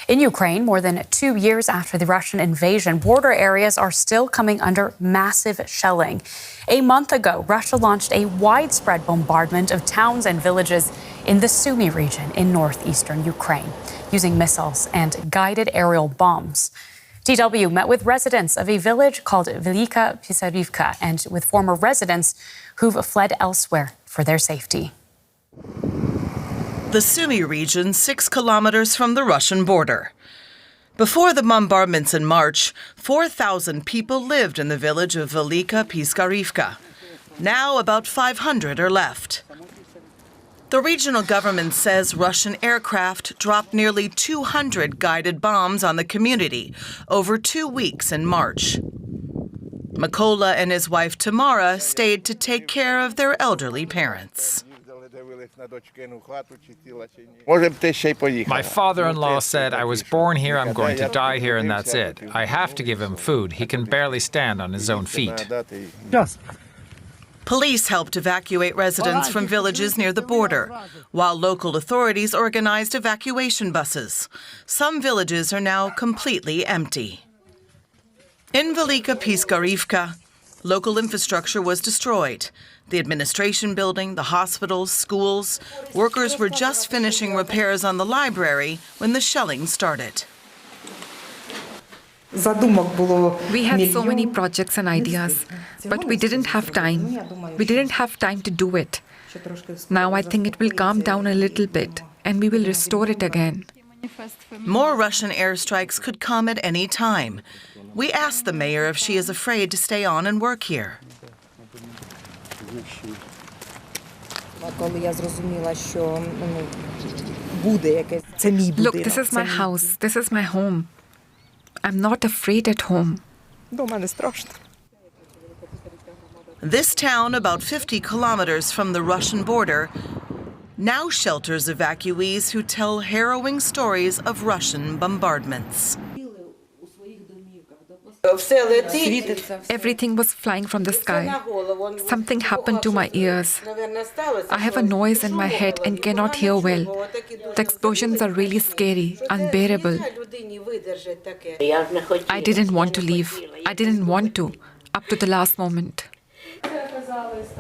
In Ukraine, more than 2 years after the Russian invasion, border areas are still coming under massive shelling. A month ago, Russia launched a widespread bombardment of towns and villages in the Sumy region in northeastern Ukraine, using missiles and guided aerial bombs. DW met with residents of a village called Velika Pisarivka and with former residents who've fled elsewhere for their safety. The Sumy region, 6 kilometers from the Russian border. Before the bombardments in March, 4,000 people lived in the village of Velika Pisarivka. Now about 500 are left. The regional government says Russian aircraft dropped nearly 200 guided bombs on the community over 2 weeks in March. Mykola and his wife Tamara stayed to take care of their elderly parents. My father-in-law said, I was born here, I'm going to die here, and that's it. I have to give him food. He can barely stand on his own feet. Police helped evacuate residents from villages near the border, while local authorities organized evacuation buses. Some villages are now completely empty. In Velika Pisarivka, local infrastructure was destroyed. The administration building, the hospitals, schools. Workers were just finishing repairs on the library when the shelling started. We had so many projects and ideas, but we didn't have time. We didn't have time to do it. Now I think it will calm down a little bit and we will restore it again. More Russian airstrikes could come at any time. We asked the mayor if she is afraid to stay on and work here. Look, this is my house. This is my home. I'm not afraid at home. This town, about 50 kilometers from the Russian border, now shelters evacuees who tell harrowing stories of Russian bombardments. Everything was flying from the sky. Something happened to my ears. I have a noise in my head and cannot hear well. The explosions are really scary, unbearable. I didn't want to leave. I didn't want to, up to the last moment.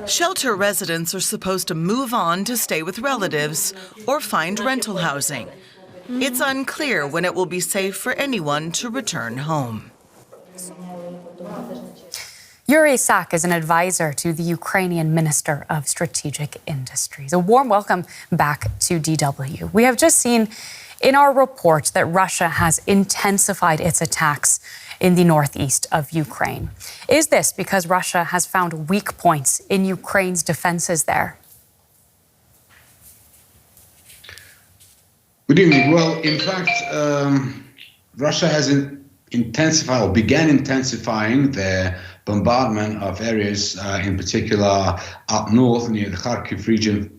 Shelter residents are supposed to move on to stay with relatives or find rental housing. It's unclear when it will be safe for anyone to return home. Yuriy Sak is an advisor to the Ukrainian Minister of Strategic Industries. A warm welcome back to DW. We have just seen in our report that Russia has intensified its attacks in the northeast of Ukraine. Is this because Russia has found weak points in Ukraine's defenses there? Good evening. Well, in fact, Russia has intensified or began intensifying their bombardment of areas, in particular up north near the Kharkiv region,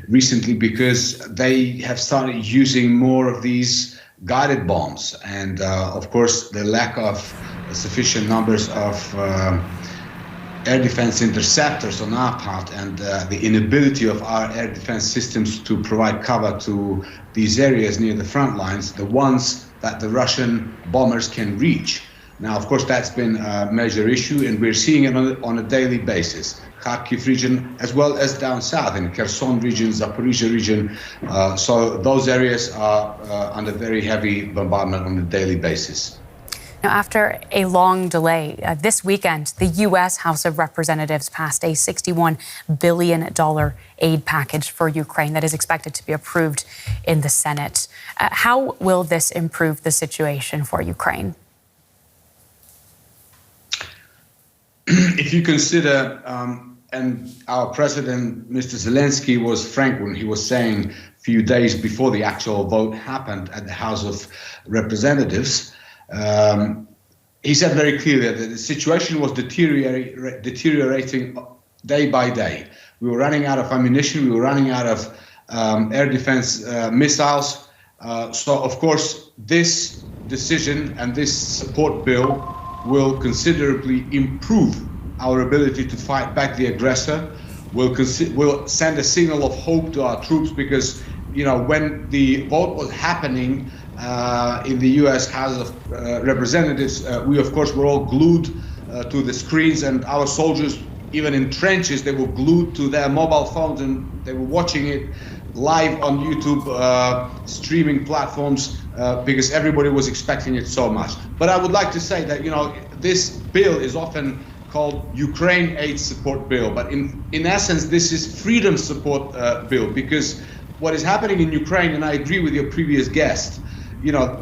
recently because they have started using more of these guided bombs. And of course, the lack of sufficient numbers of air defense interceptors on our part and the inability of our air defense systems to provide cover to these areas near the front lines, the ones that the Russian bombers can reach. Now, of course, that's been a major issue, and we're seeing it on a daily basis. Kharkiv region, as well as down south in Kherson region, Zaporizhia region. So those areas are under very heavy bombardment on a daily basis. Now, after a long delay, this weekend, the U.S. House of Representatives passed a $61 billion aid package for Ukraine that is expected to be approved in the Senate. How will this improve the situation for Ukraine? If you consider, and our president, Mr. Zelensky, was frank when he was saying a few days before the actual vote happened at the House of Representatives, he said very clearly that the situation was deteriorating day by day. We were running out of ammunition. We were running out of air defense missiles. So, of course, this decision and this support bill will considerably improve our ability to fight back the aggressor. Will send a signal of hope to our troops because, you know, when the vote was happening, in the US House of Representatives, we of course were all glued to the screens, and our soldiers, even in trenches, they were glued to their mobile phones and they were watching it live on YouTube, streaming platforms, because everybody was expecting it so much. But I would like to say that, this bill is often called Ukraine Aid Support Bill, but in essence, this is Freedom Support Bill, because what is happening in Ukraine, and I agree with your previous guest,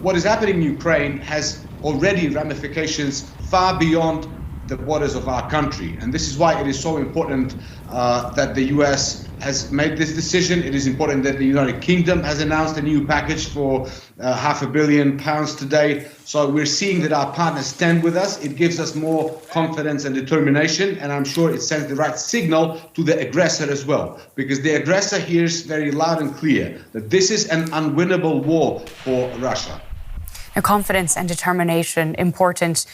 what is happening in Ukraine has already ramifications far beyond the borders of our country. And this is why it is so important that the US has made this decision. It is important that the United Kingdom has announced a new package for £500 million today. So we're seeing that our partners stand with us. It gives us more confidence and determination, and I'm sure it sends the right signal to the aggressor as well, because the aggressor hears very loud and clear that this is an unwinnable war for Russia. Now, confidence and determination important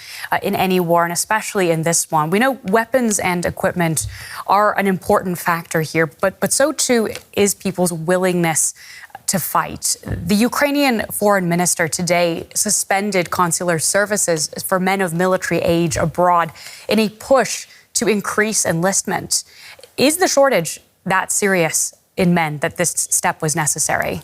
in any war, and especially in this one. We know weapons and equipment are an important factor here, but so too is people's willingness to fight. The Ukrainian foreign minister today suspended consular services for men of military age abroad in a push to increase enlistment. Is the shortage that serious in men that this step was necessary?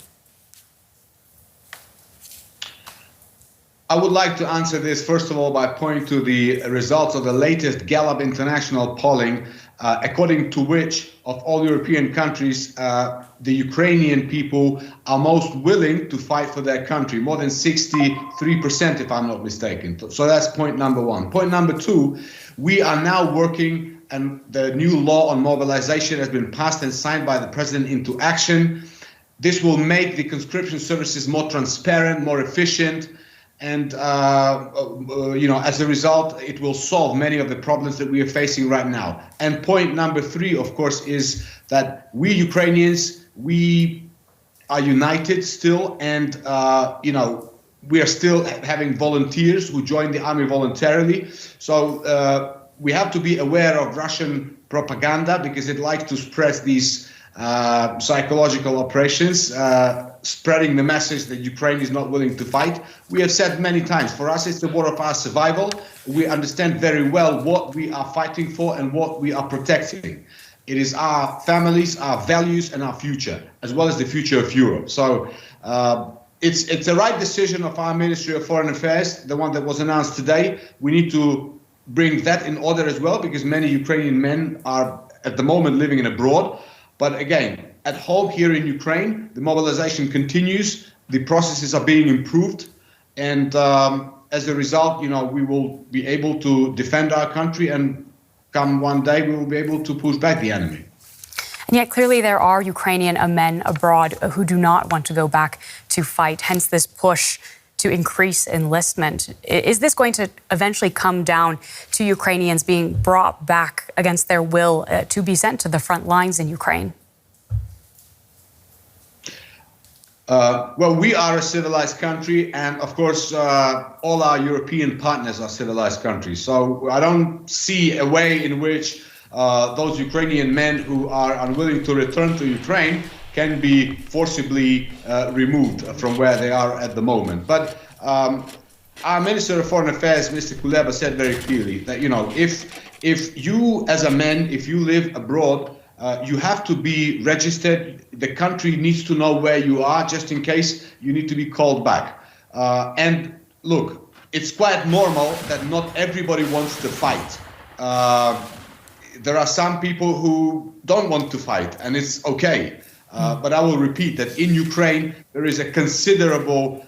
I would like to answer this, first of all, by pointing to the results of the latest Gallup International polling, according to which, of all European countries, the Ukrainian people are most willing to fight for their country, more than 63%, if I'm not mistaken. So that's point number one. Point number two, we are now working, and the new law on mobilization has been passed and signed by the president into action. This will make the conscription services more transparent, more efficient, and, as a result, it will solve many of the problems that we are facing right now. And point number three, of course, is that we Ukrainians, we are united still, and, we are still having volunteers who join the army voluntarily. So we have to be aware of Russian propaganda, because it likes to spread these psychological operations, spreading the message that Ukraine is not willing to fight. We have said many times, for us it's the war of our survival. We understand very well what we are fighting for and what we are protecting. It is our families, our values, and our future, as well as the future of Europe. So it's the right decision of our Ministry of Foreign Affairs, the one that was announced today. We need to bring that in order as well, because many Ukrainian men are at the moment living abroad. But again, at home here in Ukraine, the mobilization continues. The processes are being improved. And as a result, we will be able to defend our country, and come one day, we will be able to push back the enemy. And yet clearly there are Ukrainian men abroad who do not want to go back to fight, hence this push to increase enlistment. Is this going to eventually come down to Ukrainians being brought back against their will to be sent to the front lines in Ukraine? Well, we are a civilized country, and of course, all our European partners are civilized countries. So I don't see a way in which those Ukrainian men who are unwilling to return to Ukraine can be forcibly removed from where they are at the moment. But our Minister of Foreign Affairs, Mr. Kuleba, said very clearly that, if you as a man, if you live abroad, you have to be registered. The country needs to know where you are, just in case you need to be called back. And look, it's quite normal that not everybody wants to fight. There are some people who don't want to fight, and it's okay. But I will repeat that in Ukraine, there is a considerable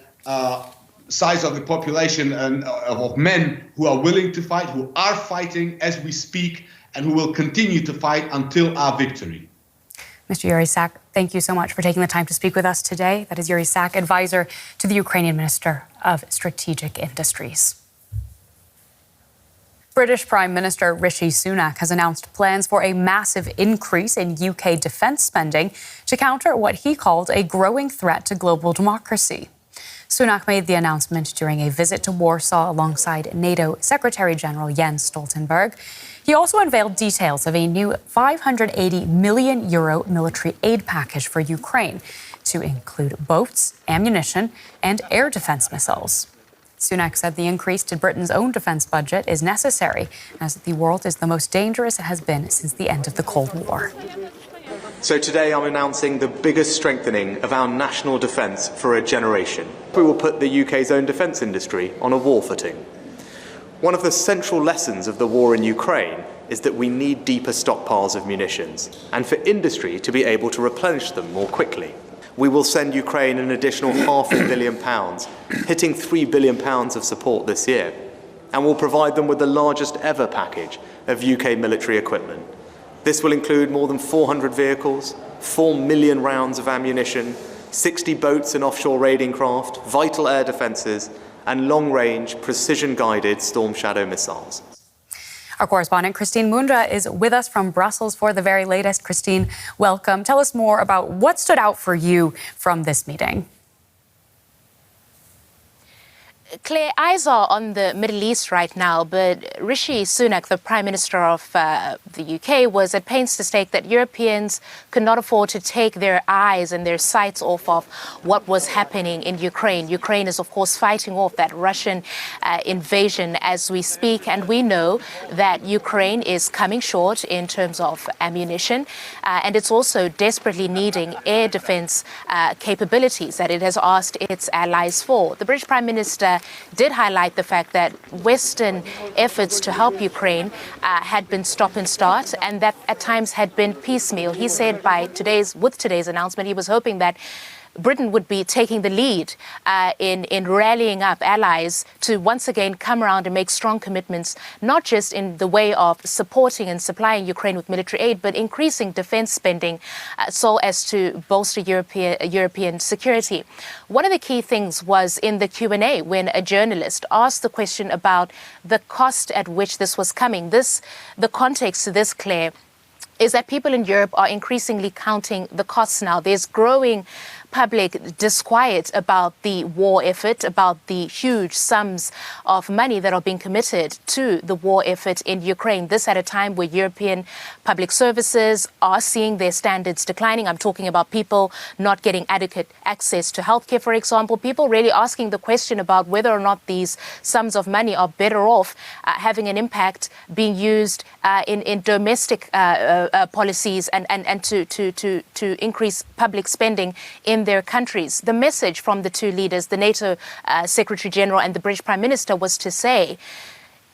size of the population and of men who are willing to fight, who are fighting as we speak, and who will continue to fight until our victory. Mr. Yuriy Sak, thank you so much for taking the time to speak with us today. That is Yuriy Sak, advisor to the Ukrainian Minister of Strategic Industries. British Prime Minister Rishi Sunak has announced plans for a massive increase in UK defence spending to counter what he called a growing threat to global democracy. Sunak made the announcement during a visit to Warsaw alongside NATO Secretary-General Jens Stoltenberg. He also unveiled details of a new €580 million military aid package for Ukraine to include boats, ammunition, and air defense missiles. Sunak said the increase to Britain's own defense budget is necessary, as the world is the most dangerous it has been since the end of the Cold War. So today I'm announcing the biggest strengthening of our national defence for a generation. We will put the UK's own defence industry on a war footing. One of the central lessons of the war in Ukraine is that we need deeper stockpiles of munitions, and for industry to be able to replenish them more quickly. We will send Ukraine an additional £500 million, hitting £3 billion of support this year, and will provide them with the largest ever package of UK military equipment. This will include more than 400 vehicles, 4 million rounds of ammunition, 60 boats and offshore raiding craft, vital air defences, and long-range, precision-guided Storm Shadow missiles. Our correspondent, Christine Mhundwa, is with us from Brussels for the very latest. Christine, welcome. Tell us more about what stood out for you from this meeting. Claire, eyes are on the Middle East right now, but Rishi Sunak, the Prime Minister of the UK, was at pains to state that Europeans could not afford to take their eyes and their sights off of what was happening in Ukraine. Ukraine is, of course, fighting off that Russian invasion as we speak, and we know that Ukraine is coming short in terms of ammunition, and it's also desperately needing air defense capabilities that it has asked its allies for. The British Prime Minister did highlight the fact that Western efforts to help Ukraine had been stop and start, and that at times had been piecemeal. He said with today's announcement, he was hoping that Britain would be taking the lead in rallying up allies to once again come around and make strong commitments, not just in the way of supporting and supplying Ukraine with military aid, but increasing defense spending so as to bolster European security. One of the key things was in the Q&A when a journalist asked the question about the cost at which this was coming. The context to this, Claire, is that people in Europe are increasingly counting the costs now. There's growing public disquiet about the war effort, about the huge sums of money that are being committed to the war effort in Ukraine. This at a time where European public services are seeing their standards declining. I'm talking about people not getting adequate access to healthcare, for example. People really asking the question about whether or not these sums of money are better off having an impact being used in domestic policies and to increase public spending in their countries. The message from the two leaders, the NATO Secretary General and the British Prime Minister, was to say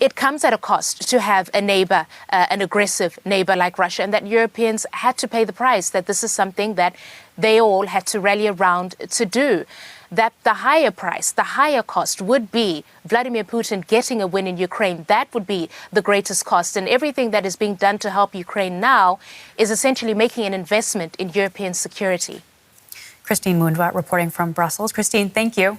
it comes at a cost to have a neighbour, an aggressive neighbour like Russia, and that Europeans had to pay the price, that this is something that they all had to rally around to do. That the higher price, the higher cost would be Vladimir Putin getting a win in Ukraine. That would be the greatest cost. And everything that is being done to help Ukraine now is essentially making an investment in European security. Christine Mhundwa reporting from Brussels. Christine, thank you.